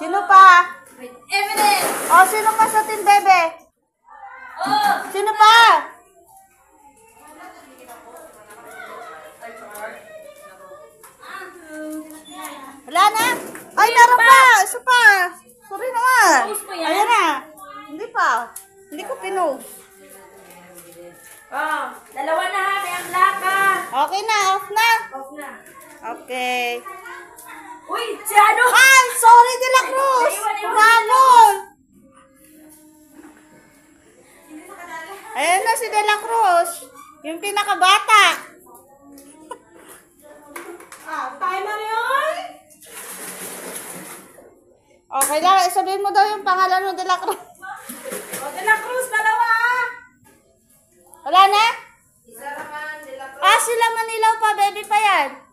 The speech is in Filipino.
Sino pa? Evelyn! Oh, sino pa sa Team Bebe? Oh! Sino pa? Wala na? Ay, meron pa! Isa pa! Sorry naman. Post mo yan? Ayan na. Hindi pa. Hindi ko pinost. Oh, dalawa na ha, may ang laka. Okay na, off na. Off na. Okay. Uy, si ano? Ay, sorry De La Cruz! Kumamon! Ayan na si De La Cruz. Yung pinakabata. Timer yun? Okay lang, sabihin mo daw yung pangalan mo De La Cruz. O, De La Cruz, dalawa. Wala na? Isa naman, De La Cruz. Ah, sila Manilaw pa, baby pa yan.